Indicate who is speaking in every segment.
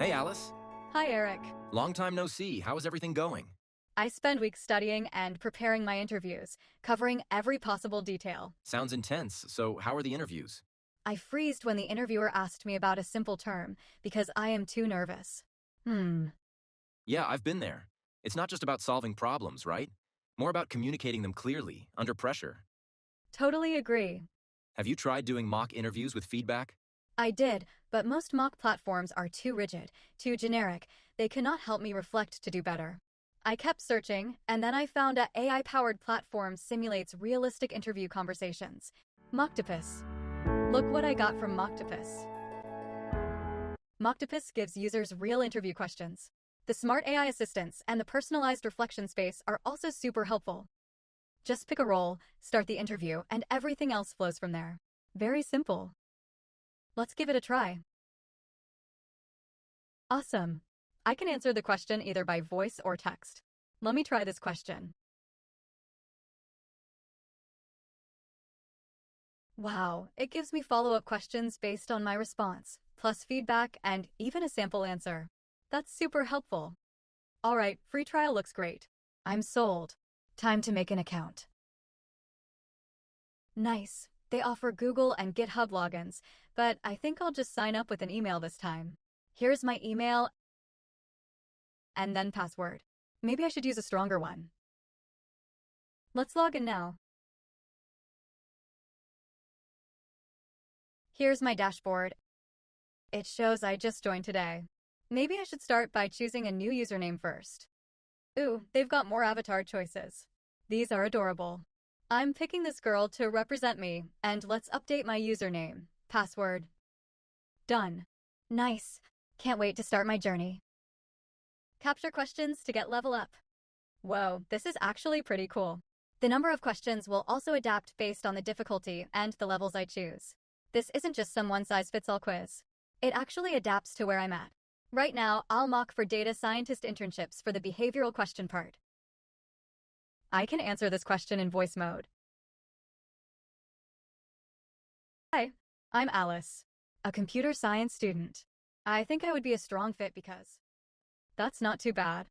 Speaker 1: Hey, Alice.
Speaker 2: Hi, Eric.
Speaker 1: Long time no see. How is everything going?
Speaker 2: I spend weeks studying and preparing my interviews, covering every possible detail.
Speaker 1: Sounds intense. So, how are the interviews?
Speaker 2: I freezed when the interviewer asked me about a simple term because I am too nervous.
Speaker 1: Yeah, I've been there. It's not just about solving problems, right? More about communicating them clearly, under pressure.
Speaker 2: Totally agree.
Speaker 1: Have you tried doing mock interviews with feedback?
Speaker 2: I did, but most mock platforms are too rigid, too generic. They cannot help me reflect to do better. I kept searching, and then I found an AI-powered platform simulates realistic interview conversations. Mocktopus. Look what I got from Mocktopus. Mocktopus gives users real interview questions. The smart AI assistants and the personalized reflection space are also super helpful. Just pick a role, start the interview, and everything else flows from there. Very simple. Let's give it a try. Awesome. I can answer the question either by voice or text. Let me try this question. Wow, it gives me follow-up questions based on my response, plus feedback and even a sample answer. That's super helpful. All right, free trial looks great. I'm sold. Time to make an account. Nice. They offer Google and GitHub logins, but I think I'll just sign up with an email this time. Here's my email and then password. Maybe I should use a stronger one. Let's log in now. Here's my dashboard. It shows I just joined today. Maybe I should start by choosing a new username first. Ooh, they've got more avatar choices. These are adorable. I'm picking this girl to represent me, and let's update my username. Password. Done. Nice. Can't wait to start my journey. Capture questions to get level up. Whoa, this is actually pretty cool. The number of questions will also adapt based on the difficulty and the levels I choose. This isn't just some one-size-fits-all quiz. It actually adapts to where I'm at. Right now, I'll mock for data scientist internships for the behavioral question part. I can answer this question in voice mode. Hi, I'm Alice, a computer science student. I think I would be a strong fit because... That's not too bad.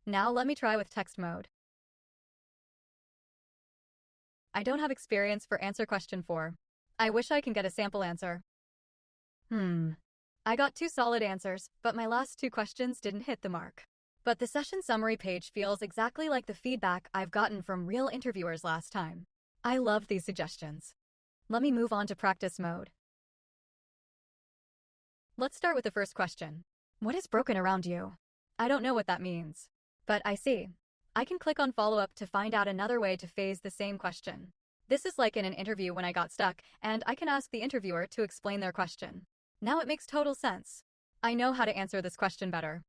Speaker 2: Now let me try with text mode. I don't have experience for answer question 4. I wish I can get a sample answer. I got 2 solid answers, but my last 2 questions didn't hit the mark. But the session summary page feels exactly like the feedback I've gotten from real interviewers last time. I love these suggestions. Let me move on to practice mode. Let's start with the first question. What is broken around you? I don't know what that means. But I see. I can click on follow-up to find out another way to phrase the same question. This is like in an interview when I got stuck, and I can ask the interviewer to explain their question. Now it makes total sense. I know how to answer this question better.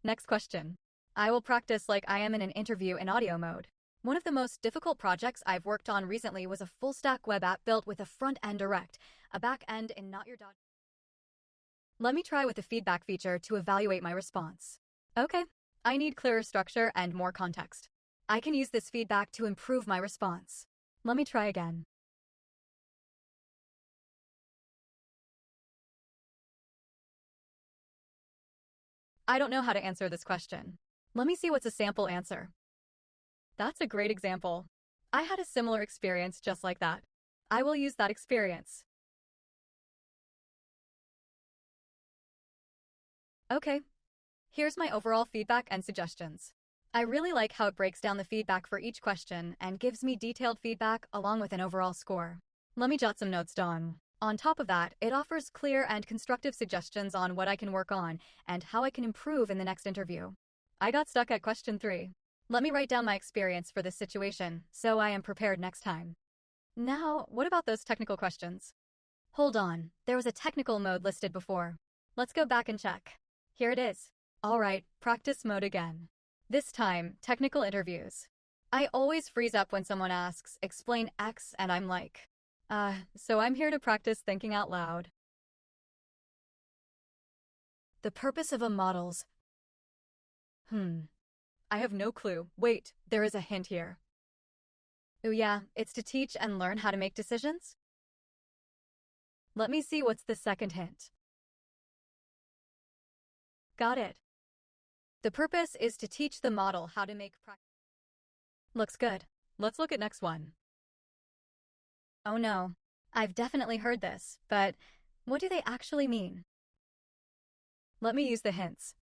Speaker 2: Next question. I will practice like I am in an interview in audio mode. One of the most difficult projects I've worked on recently was a full-stack web app built with a front-end direct, a back-end in not your dot. Let me try with the feedback feature to evaluate my response. Okay, I need clearer structure and more context. I can use this feedback to improve my response. Let me try again. I don't know how to answer this question. Let me see what's a sample answer. That's a great example. I had a similar experience just like that. I will use that experience. Okay. Here's my overall feedback and suggestions. I really like how it breaks down the feedback for each question and gives me detailed feedback along with an overall score. Let me jot some notes down. On top of that, it offers clear and constructive suggestions on what I can work on and how I can improve in the next interview. I got stuck at question 3. Let me write down my experience for this situation so I am prepared next time. Now, what about those technical questions? Hold on, there was a technical mode listed before. Let's go back and check. Here it is. All right, practice mode again. This time, technical interviews. I always freeze up when someone asks, explain X, and I'm like, so I'm here to practice thinking out loud. The purpose of a model's... I have no clue. Wait, there is a hint here. Oh yeah, it's to teach and learn how to make decisions? Let me see what's the second hint. Got it. The purpose is to teach the model how to make practice. Looks good. Let's look at next one. Oh no, I've definitely heard this, but what do they actually mean? Let me use the hints.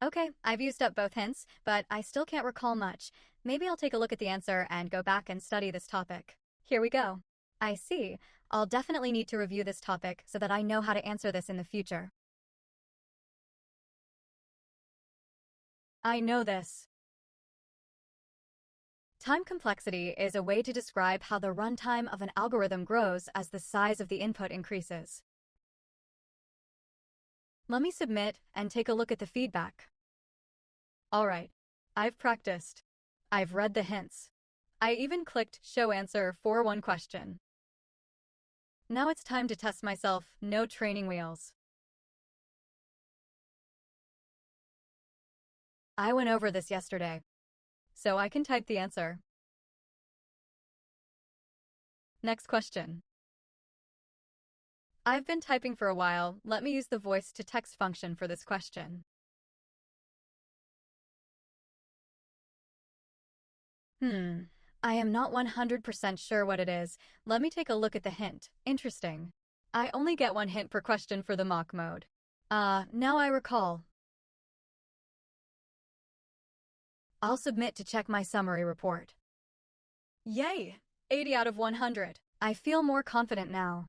Speaker 2: Okay, I've used up both hints, but I still can't recall much. Maybe I'll take a look at the answer and go back and study this topic. Here we go. I see. I'll definitely need to review this topic so that I know how to answer this in the future. I know this. Time complexity is a way to describe how the runtime of an algorithm grows as the size of the input increases. Let me submit and take a look at the feedback. All right, I've practiced. I've read the hints. I even clicked Show Answer for one question. Now it's time to test myself, no training wheels. I went over this yesterday, so I can type the answer. Next question. I've been typing for a while. Let me use the voice-to-text function for this question. I am not 100% sure what it is. Let me take a look at the hint. Interesting. I only get one hint per question for the mock mode. Now I recall. I'll submit to check my summary report. Yay! 80 out of 100. I feel more confident now.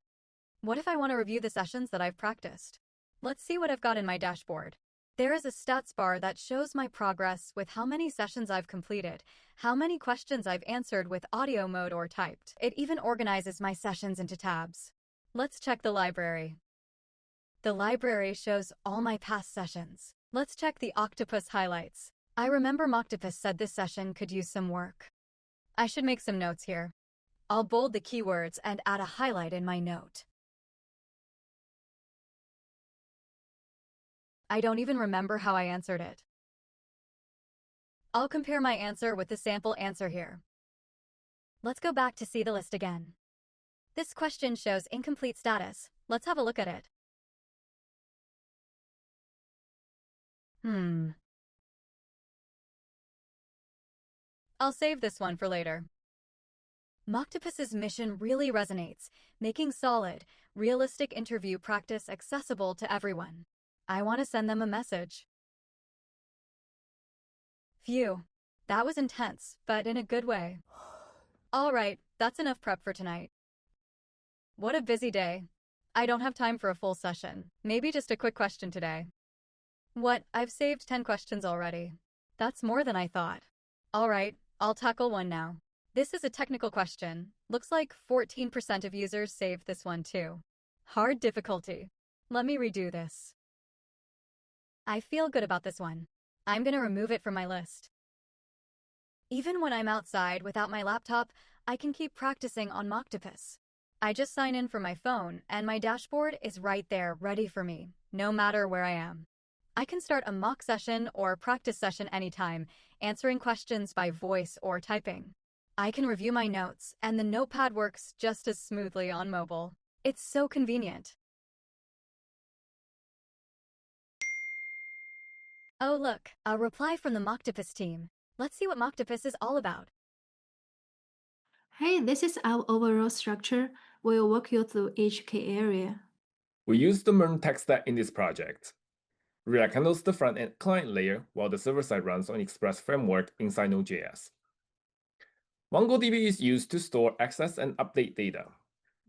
Speaker 2: What if I want to review the sessions that I've practiced? Let's see what I've got in my dashboard. There is a stats bar that shows my progress with how many sessions I've completed, how many questions I've answered with audio mode or typed. It even organizes my sessions into tabs. Let's check the library. The library shows all my past sessions. Let's check the Octopus highlights. I remember Mocktopus said this session could use some work. I should make some notes here. I'll bold the keywords and add a highlight in my note. I don't even remember how I answered it. I'll compare my answer with the sample answer here. Let's go back to see the list again. This question shows incomplete status. Let's have a look at it. I'll save this one for later. Mocktopus's mission really resonates, making solid, realistic interview practice accessible to everyone. I want to send them a message. Phew, that was intense, but in a good way. All right, that's enough prep for tonight. What a busy day. I don't have time for a full session. Maybe just a quick question today. What? I've saved 10 questions already. That's more than I thought. All right, I'll tackle one now. This is a technical question. Looks like 14% of users saved this one too. Hard difficulty. Let me redo this. I feel good about this one. I'm gonna remove it from my list. Even when I'm outside without my laptop, I can keep practicing on Mocktopus. I just sign in from my phone, and my dashboard is right there, ready for me, no matter where I am. I can start a mock session or practice session anytime, answering questions by voice or typing. I can review my notes, and the notepad works just as smoothly on mobile. It's so convenient. Oh look, a reply from the Mocktopus team. Let's see what Mocktopus is all about.
Speaker 3: Hey, this is our overall structure. We'll walk you through each key area.
Speaker 4: We use the MERN tech stack in this project. React handles the front-end client layer while the server-side runs on Express framework inside Node.js. MongoDB is used to store, access, and update data.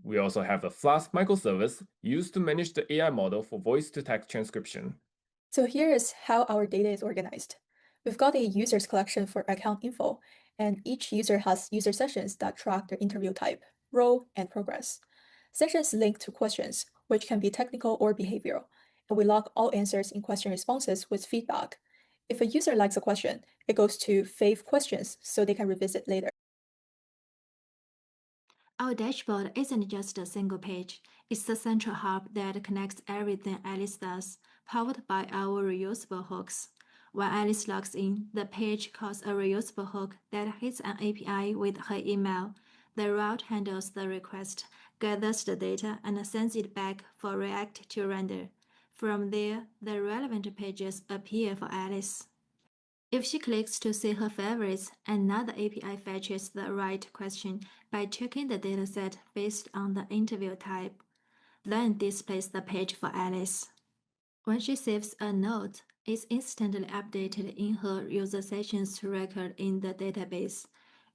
Speaker 4: We also have a Flask microservice used to manage the AI model for voice-to-text transcription.
Speaker 5: So here is how our data is organized. We've got a users collection for account info, and each user has user sessions that track their interview type, role, and progress. Sessions link to questions, which can be technical or behavioral, and we log all answers in question responses with feedback. If a user likes a question, it goes to fave questions so they can revisit later.
Speaker 3: Our dashboard isn't just a single page. It's the central hub that connects everything Alice does, powered by our reusable hooks. When Alice logs in, the page calls a reusable hook that hits an API with her email. The route handles the request, gathers the data, and sends it back for React to render. From there, the relevant pages appear for Alice. If she clicks to see her favorites, another API fetches the right question by checking the dataset based on the interview type, then displays the page for Alice. When she saves a note, it's instantly updated in her user sessions record in the database,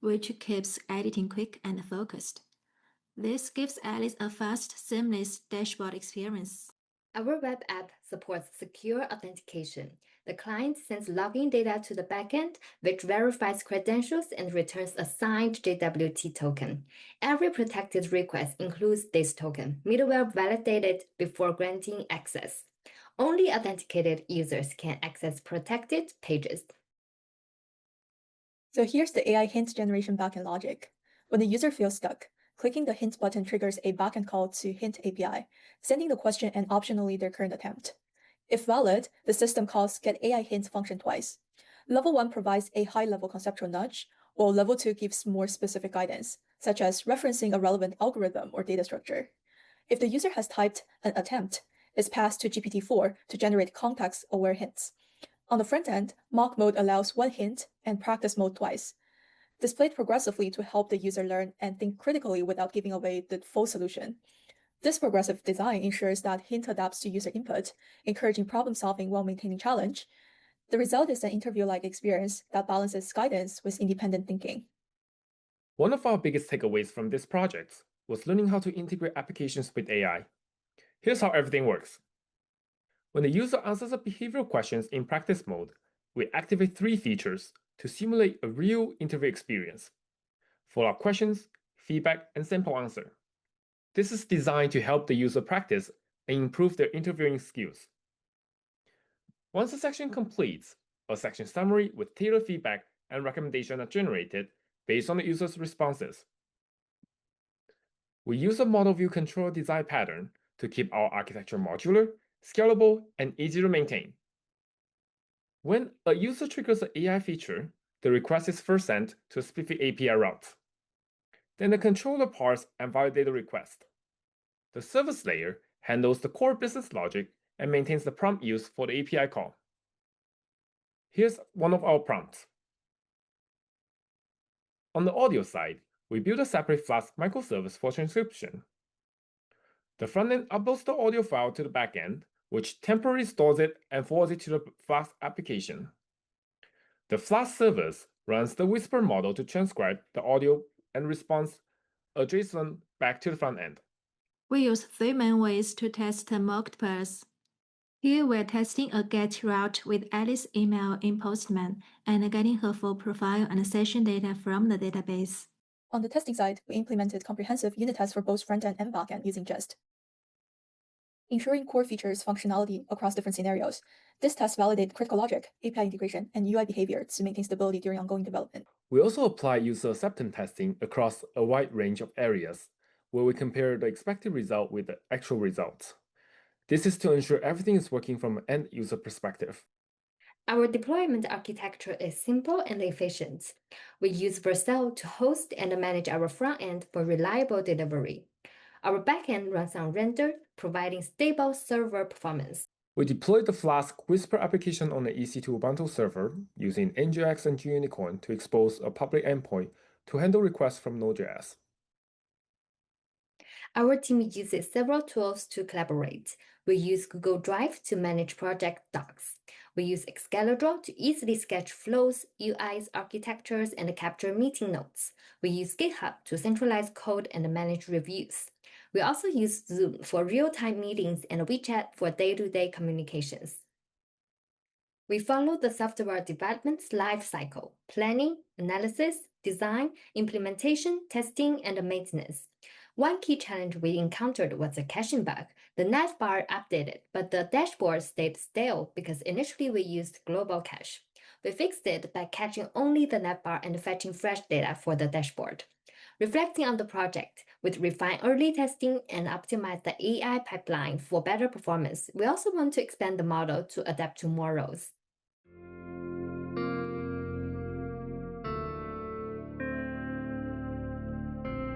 Speaker 3: which keeps editing quick and focused. This gives Alice a fast, seamless dashboard experience.
Speaker 6: Our web app supports secure authentication. The client sends login data to the backend, which verifies credentials and returns a signed JWT token. Every protected request includes this token, middleware validated before granting access. Only authenticated users can access protected pages.
Speaker 5: So here's the AI hint generation backend logic. When the user feels stuck, clicking the hint button triggers a backend call to Hint API, sending the question and optionally their current attempt. If valid, the system calls getAIHint function twice. Level 1 provides a high-level conceptual nudge, while Level 2 gives more specific guidance, such as referencing a relevant algorithm or data structure. If the user has typed an attempt, it's passed to GPT-4 to generate context-aware hints. On the front end, mock mode allows one hint and practice mode twice, displayed progressively to help the user learn and think critically without giving away the full solution. This progressive design ensures that hint adapts to user input, encouraging problem solving while maintaining challenge. The result is an interview-like experience that balances guidance with independent thinking.
Speaker 4: One of our biggest takeaways from this project was learning how to integrate applications with AI. Here's how everything works. When the user answers the behavioral questions in practice mode, we activate 3 features to simulate a real interview experience: follow-up questions, feedback, and sample answer. This is designed to help the user practice and improve their interviewing skills. Once a section completes, a section summary with tailored feedback and recommendations are generated based on the user's responses. We use a model view controller design pattern to keep our architecture modular, scalable, and easy to maintain. When a user triggers an AI feature, the request is first sent to a specific API route. Then the controller parses and validates the request. The service layer handles the core business logic and maintains the prompt used for the API call. Here's one of our prompts. On the audio side, we build a separate Flask microservice for transcription. The frontend uploads the audio file to the backend, which temporarily stores it and forwards it to the Flask application. The Flask service runs the Whisper model to transcribe the audio and responds a JSON back to the front end.
Speaker 3: We use 3 main ways to test Mocktopus. Here we're testing a GET route with Alice's email in Postman and getting her full profile and session data from the database.
Speaker 5: On the testing side, we implemented comprehensive unit tests for both front-end and back-end using Jest, ensuring core features functionality across different scenarios. This test validates critical logic, API integration, and UI behavior to maintain stability during ongoing development.
Speaker 4: We also apply user acceptance testing across a wide range of areas, where we compare the expected result with the actual results. This is to ensure everything is working from an end user perspective.
Speaker 6: Our deployment architecture is simple and efficient. We use Vercel to host and manage our front end for reliable delivery. Our backend runs on render, providing stable server performance.
Speaker 4: We deployed the Flask Whisper application on the EC2 Ubuntu server using NGX and Yiqun to expose a public endpoint to handle requests from Node.js.
Speaker 6: Our team uses several tools to collaborate. We use Google Drive to manage project docs. We use Excalibur to easily sketch flows, UIs, architectures, and capture meeting notes. We use GitHub to centralize code and manage reviews. We also use Zoom for real-time meetings and WeChat for day-to-day communications. We follow the software development life cycle: planning, analysis, design, implementation, testing, and maintenance. One key challenge we encountered was a caching bug. The navbar updated, but the dashboard stayed stale because initially we used global cache. We fixed it by caching only the navbar and fetching fresh data for the dashboard. Reflecting on the project, with refined early testing and optimize the AI pipeline for better performance, we also want to expand the model to adapt to more roles.